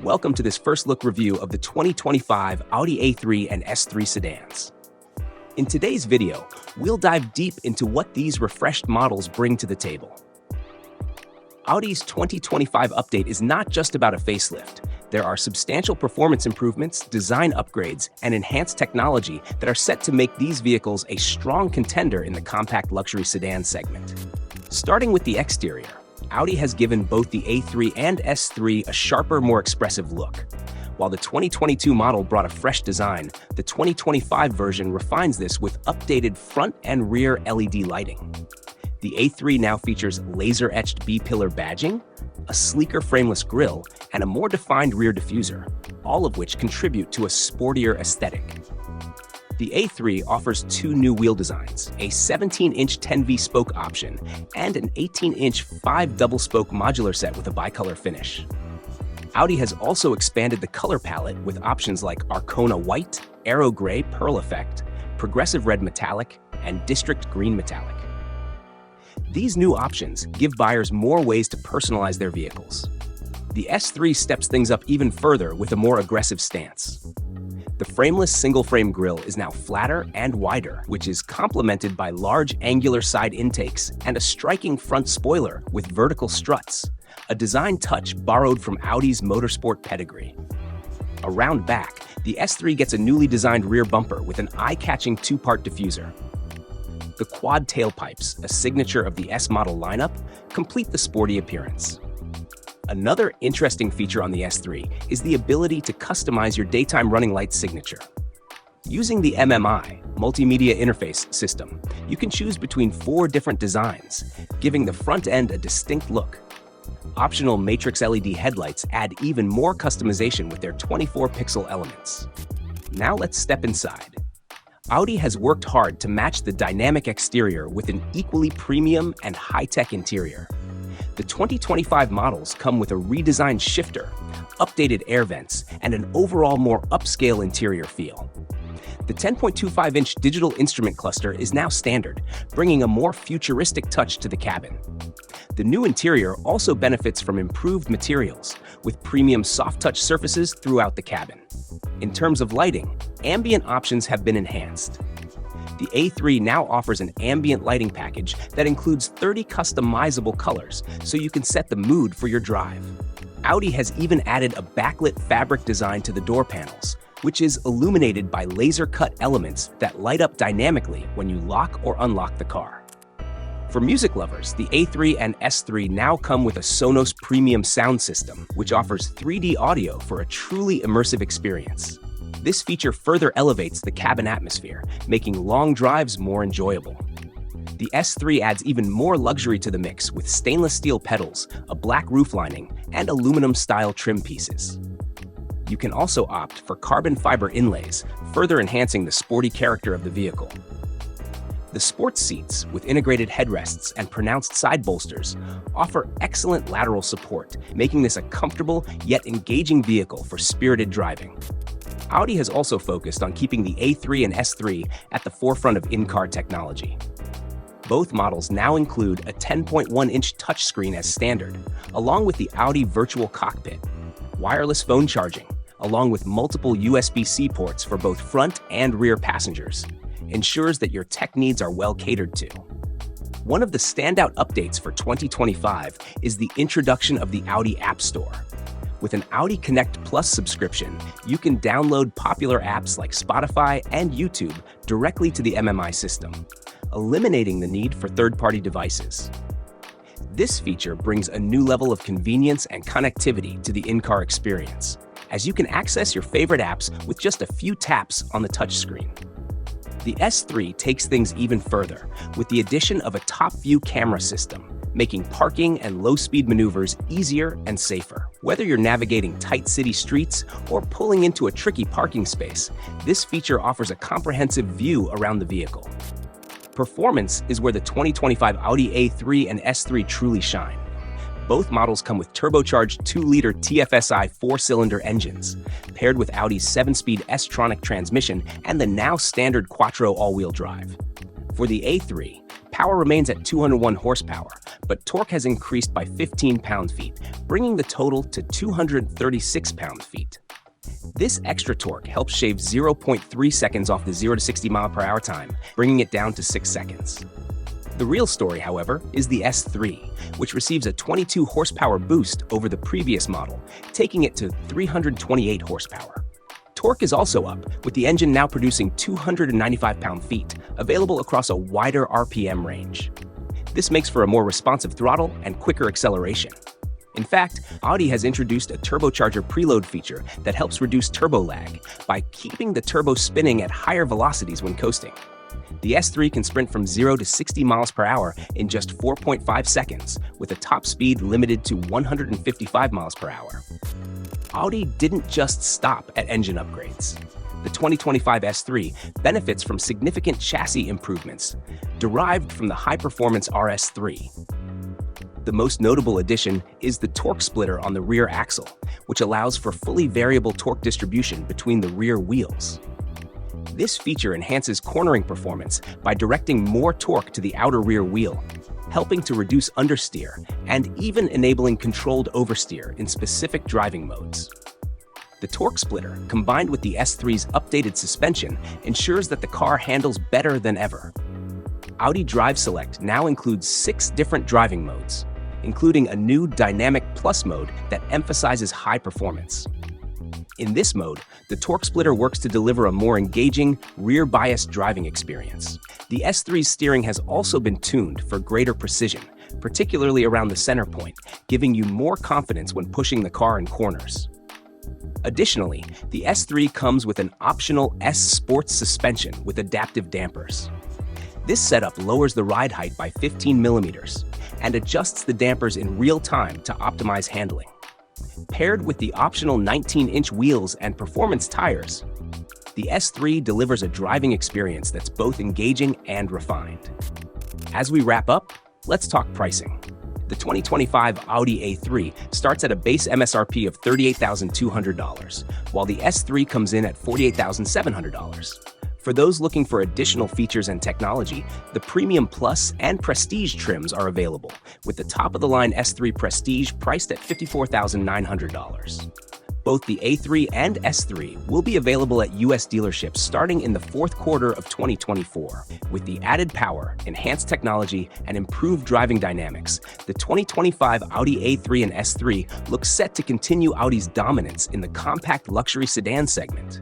Welcome to this first look review of the 2025 Audi A3 and S3 sedans. In today's video, we'll dive deep into what these refreshed models bring to the table. Audi's 2025 update is not just about a facelift. There are substantial performance improvements, design upgrades, and enhanced technology that are set to make these vehicles a strong contender in the compact luxury sedan segment. Starting with the exterior, Audi has given both the A3 and S3 a sharper, more expressive look. While the 2022 model brought a fresh design, the 2025 version refines this with updated front and rear LED lighting. The A3 now features laser-etched B-pillar badging, a sleeker frameless grille, and a more defined rear diffuser, all of which contribute to a sportier aesthetic. The A3 offers two new wheel designs, a 17-inch 10V spoke option and an 18-inch 5 double-spoke modular set with a bicolor finish. Audi has also expanded the color palette with options like Arcona White, Aero Gray Pearl Effect, Progressive Red Metallic, and District Green Metallic. These new options give buyers more ways to personalize their vehicles. The S3 steps things up even further with a more aggressive stance. The frameless single-frame grille is now flatter and wider, which is complemented by large angular side intakes and a striking front spoiler with vertical struts, a design touch borrowed from Audi's motorsport pedigree. Around back, the S3 gets a newly designed rear bumper with an eye-catching two-part diffuser. The quad tailpipes, a signature of the S model lineup, complete the sporty appearance. Another interesting feature on the S3 is the ability to customize your daytime running light signature. Using the MMI, Multimedia Interface System, you can choose between 4 different designs, giving the front end a distinct look. Optional matrix LED headlights add even more customization with their 24-pixel elements. Now let's step inside. Audi has worked hard to match the dynamic exterior with an equally premium and high-tech interior. The 2025 models come with a redesigned shifter, updated air vents, and an overall more upscale interior feel. The 10.25-inch digital instrument cluster is now standard, bringing a more futuristic touch to the cabin. The new interior also benefits from improved materials, with premium soft-touch surfaces throughout the cabin. In terms of lighting, ambient options have been enhanced. The A3 now offers an ambient lighting package that includes 30 customizable colors, so you can set the mood for your drive. Audi has even added a backlit fabric design to the door panels, which is illuminated by laser-cut elements that light up dynamically when you lock or unlock the car. For music lovers, the A3 and S3 now come with a Sonos premium sound system, which offers 3D audio for a truly immersive experience. This feature further elevates the cabin atmosphere, making long drives more enjoyable. The S3 adds even more luxury to the mix with stainless steel pedals, a black roof lining, and aluminum-style trim pieces. You can also opt for carbon fiber inlays, further enhancing the sporty character of the vehicle. The sports seats, with integrated headrests and pronounced side bolsters, offer excellent lateral support, making this a comfortable yet engaging vehicle for spirited driving. Audi has also focused on keeping the A3 and S3 at the forefront of in-car technology. Both models now include a 10.1-inch touchscreen as standard, along with the Audi Virtual Cockpit, wireless phone charging, along with multiple USB-C ports for both front and rear passengers, ensures that your tech needs are well catered to. One of the standout updates for 2025 is the introduction of the Audi App Store. With an Audi Connect Plus subscription, you can download popular apps like Spotify and YouTube directly to the MMI system, eliminating the need for third-party devices. This feature brings a new level of convenience and connectivity to the in-car experience, as you can access your favorite apps with just a few taps on the touchscreen. The S3 takes things even further with the addition of a top-view camera system, making parking and low-speed maneuvers easier and safer. Whether you're navigating tight city streets or pulling into a tricky parking space, this feature offers a comprehensive view around the vehicle. Performance is where the 2025 Audi A3 and S3 truly shine. Both models come with turbocharged 2-liter TFSI 4-cylinder engines, paired with Audi's 7-speed S-tronic transmission and the now standard quattro all-wheel drive. For the A3, Power remains at 201 horsepower, but torque has increased by 15 pound-feet, bringing the total to 236 pound-feet. This extra torque helps shave 0.3 seconds off the 0 to 60 mile/hour time, bringing it down to 6 seconds. The real story, however, is the S3, which receives a 22 horsepower boost over the previous model, taking it to 328 horsepower. Torque is also up, with the engine now producing 295 pound-feet, available across a wider RPM range. This makes for a more responsive throttle and quicker acceleration. In fact, Audi has introduced a turbocharger preload feature that helps reduce turbo lag by keeping the turbo spinning at higher velocities when coasting. The S3 can sprint from 0 to 60 miles per hour in just 4.5 seconds, with a top speed limited to 155 miles per hour. Audi didn't just stop at engine upgrades. The 2025 S3 benefits from significant chassis improvements derived from the high-performance RS3. The most notable addition is the torque splitter on the rear axle, which allows for fully variable torque distribution between the rear wheels. This feature enhances cornering performance by directing more torque to the outer rear wheel, helping to reduce understeer and even enabling controlled oversteer in specific driving modes. The torque splitter, combined with the S3's updated suspension, ensures that the car handles better than ever. Audi Drive Select now includes 6 different driving modes, including a new Dynamic Plus mode that emphasizes high performance. In this mode, the torque splitter works to deliver a more engaging, rear-biased driving experience. The S3's steering has also been tuned for greater precision, particularly around the center point, giving you more confidence when pushing the car in corners. Additionally, the S3 comes with an optional S Sports suspension with adaptive dampers. This setup lowers the ride height by 15 millimeters and adjusts the dampers in real time to optimize handling. Paired with the optional 19-inch wheels and performance tires, the S3 delivers a driving experience that's both engaging and refined. As we wrap up, let's talk pricing. The 2025 Audi A3 starts at a base MSRP of $38,200, while the S3 comes in at $48,700. For those looking for additional features and technology, the Premium Plus and Prestige trims are available, with the top-of-the-line S3 Prestige priced at $54,900. Both the A3 and S3 will be available at U.S. dealerships starting in the fourth quarter of 2024. With the added power, enhanced technology, and improved driving dynamics, the 2025 Audi A3 and S3 looks set to continue Audi's dominance in the compact luxury sedan segment.